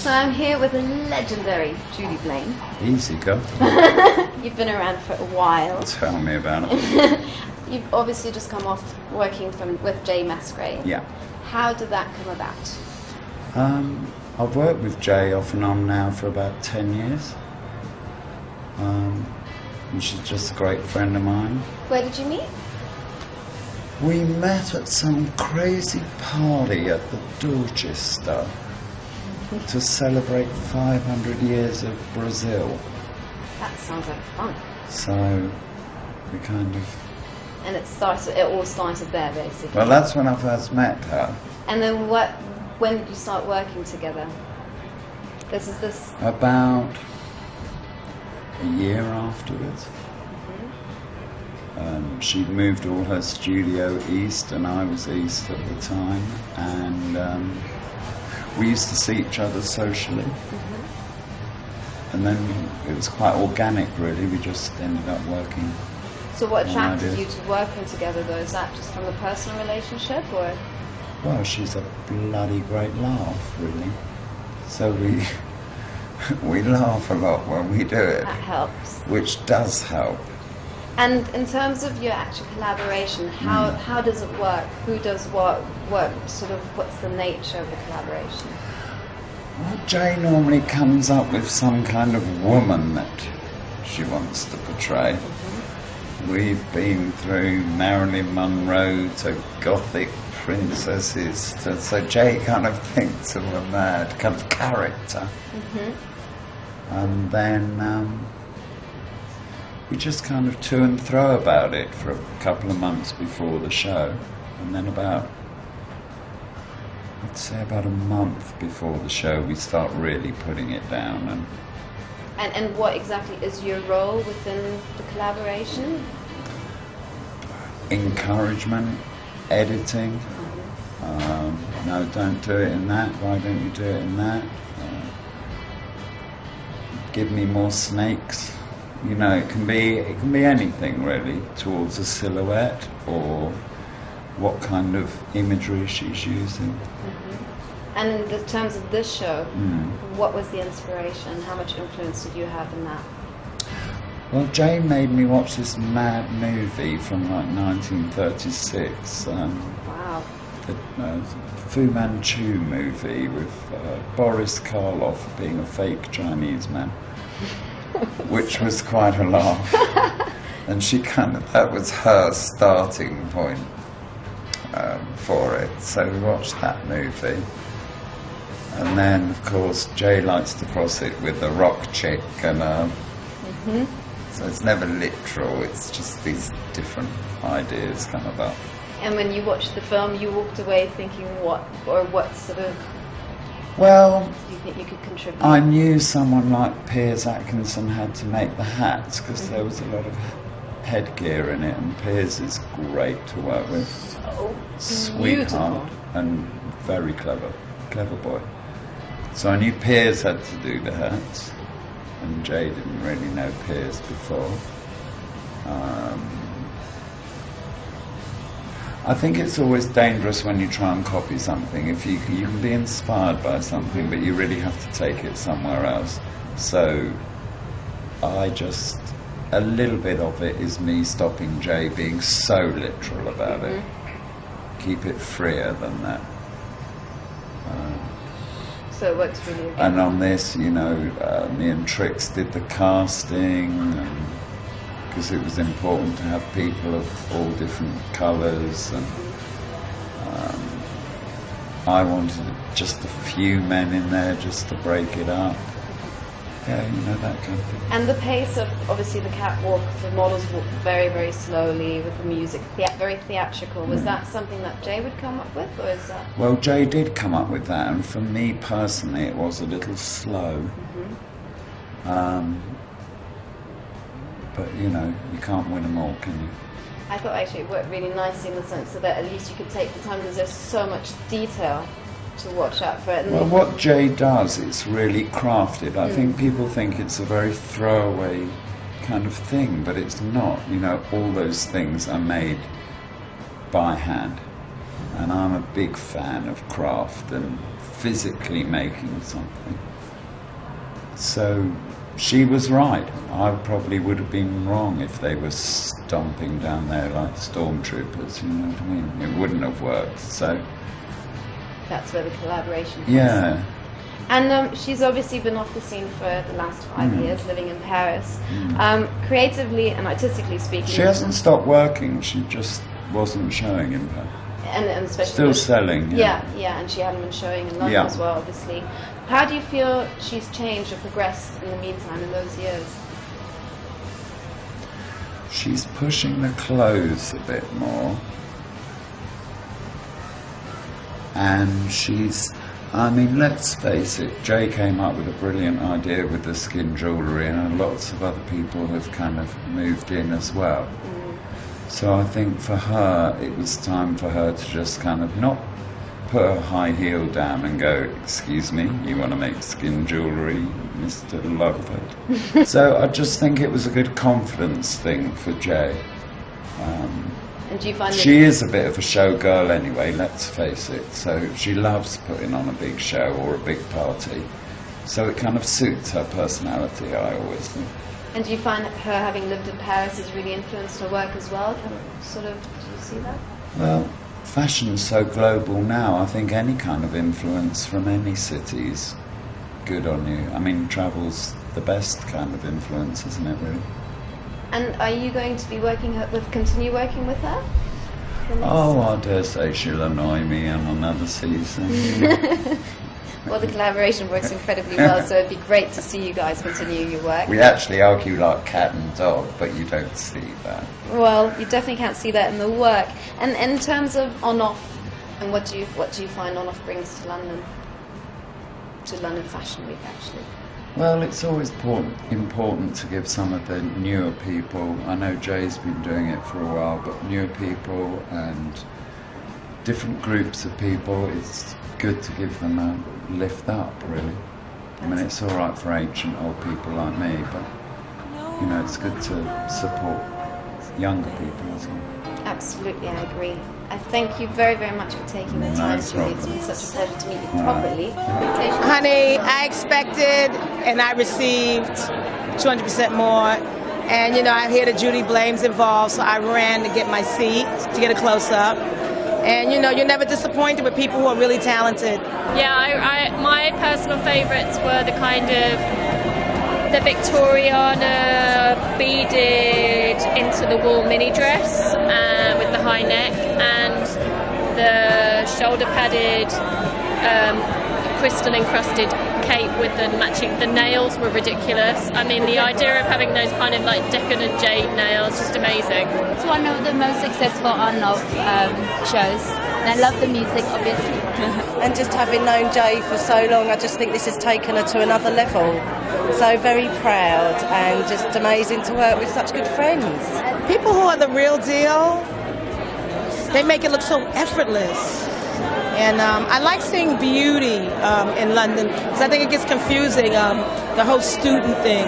So I'm here with the legendary Judy Blaine. Easy, go. You've been around for a while. Tell me about it. You've obviously just come off working with Jay Masgrave. Yeah. How did that come about? I've worked with Jay off and on now for about 10 years. And she's just a great friend of mine. Where did you meet? We met at some crazy party at the Dorchester to celebrate 500 years of Brazil. That sounds like fun. So we kind of... And it all started there, basically. Well, that's when I first met her. And then when did you start working together? This... About a year afterwards. She'd moved all her studio east and I was east at the time, and we used to see each other socially. And then it was quite organic, really. We just ended up working. So what attracted you to working together, though? Is that just from the personal relationship, or...? Well, she's a bloody great laugh, really. So we laugh a lot when we do it. That helps. Which does help. And in terms of your actual collaboration, how does it work? Who does what? What's the nature of the collaboration? Well, Jay normally comes up with some kind of woman that she wants to portray. We've been through Marilyn Monroe to Gothic princesses, so Jay kind of thinks of a mad kind of character. And then we just kind of to and fro about it for a couple of months before the show, and then I'd say about a month before the show we start really putting it down. And what exactly is your role within the collaboration? Encouragement, editing. No, don't do it in that. Why don't you do it in that? Give me more snakes. You know, it can be anything really, towards a silhouette or what kind of imagery she's using. And in terms of this show, what was the inspiration? How much influence did you have in that? Well, Jay made me watch this mad movie from like 1936. Wow. The Fu Manchu movie with Boris Karloff being a fake Chinese man. Which was quite a laugh. And that was her starting point for it. So we watched that movie. And then, of course, Jay likes to cross it with the rock chick, and so it's never literal, it's just these different ideas come about. And when you watched the film, you walked away thinking what sort of... Well, do you think you could contribute? I knew someone like Piers Atkinson had to make the hats because there was a lot of headgear in it, and Piers is great to work with. So sweetheart beautiful. And very clever boy. So I knew Piers had to do the hats, and Jay didn't really know Piers before. I think it's always dangerous when you try and copy something. If you can be inspired by something, but you really have to take it somewhere else. So a little bit of it is me stopping Jay being so literal about it. Keep it freer than that. So it works for you. And on this, you know, me and Trix did the casting, because it was important to have people of all different colours, and I wanted just a few men in there just to break it up. Yeah, you know, that kind of thing. And the pace of, obviously, the catwalk, the models walk very, very slowly with the music, very theatrical. Was that something that Jay would come up with, or is that...? Well, Jay did come up with that, and for me personally it was a little slow. But, you know, you can't win them all, can you? I thought actually it worked really nicely in the sense that at least you could take the time, because there's so much detail to watch out for it. And well, what Jay does, it's really crafted. I think people think it's a very throwaway kind of thing, but it's not. You know, all those things are made by hand. And I'm a big fan of craft and physically making something. So she was right. I probably would have been wrong if they were stomping down there like stormtroopers, you know what I mean? It wouldn't have worked, so... That's where the collaboration comes. Yeah. And she's obviously been off the scene for the last 5 years, living in Paris. Creatively and artistically speaking... She hasn't stopped working, she just wasn't showing in Paris. And especially... Still selling. Yeah, and she hadn't been showing in London as well, obviously. How do you feel she's changed or progressed in the meantime in those years? She's pushing the clothes a bit more. And she's... I mean, let's face it, Jay came up with a brilliant idea with the skin jewellery, and lots of other people have kind of moved in as well. So I think for her, it was time for her to just kind of not put her high heel down and go, excuse me, you want to make skin jewellery, Mr. Lovebird? So I just think it was a good confidence thing for Jay. And do you find she is a bit of a showgirl anyway, let's face it. So she loves putting on a big show or a big party. So it kind of suits her personality, I always think. And do you find that her having lived in Paris has really influenced her work as well? Do you see that? Well, fashion's so global now. I think any kind of influence from any city's good on you. I mean, travel's the best kind of influence, isn't it, really? And are you going to be continue working with her? Oh, I dare say she'll annoy me on another season. Well, the collaboration works incredibly well, so it'd be great to see you guys continue your work. We actually argue like cat and dog, but you don't see that. Well, you definitely can't see that in the work. And in terms of on-off, and what do you find on-off brings to London Fashion Week, actually? Well, it's always important to give some of the newer people, I know Jay's been doing it for a while, but newer people and different groups of people, it's good to give them a lift up, really. I mean, it's all right for ancient old people like me, but, you know, it's good to support younger people as well. Absolutely, I agree. I thank you very, very much for taking the time, Judy. It's been such a pleasure to meet you properly. Honey, I expected and I received 200% more. And, you know, I hear the Judy Blame's involved, so I ran to get my seat, to get a close-up. And, you know, you're never disappointed with people who are really talented. Yeah, my personal favourites were the kind of the Victoriana beaded into-the-wall mini dress with the high neck, and the shoulder-padded crystal-encrusted cape with the nails were ridiculous. I mean, the idea of having those kind of like decadent jade nails, just amazing. It's one of the most successful on-off shows. And I love the music, obviously. And just having known Jay for so long, I just think this has taken her to another level. So very proud and just amazing to work with such good friends. People who are the real deal, they make it look so effortless. And I like seeing beauty in London, because I think it gets confusing, the whole student thing.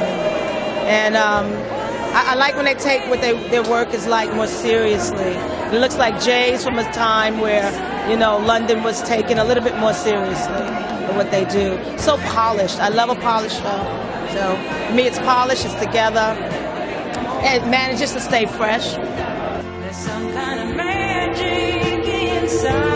And I like when they take what their work is like more seriously. It looks like Jay's from a time where, you know, London was taken a little bit more seriously in what they do. So polished. I love a polished show. So for me, it's polished, it's together. It manages to stay fresh. There's some kind of magic inside.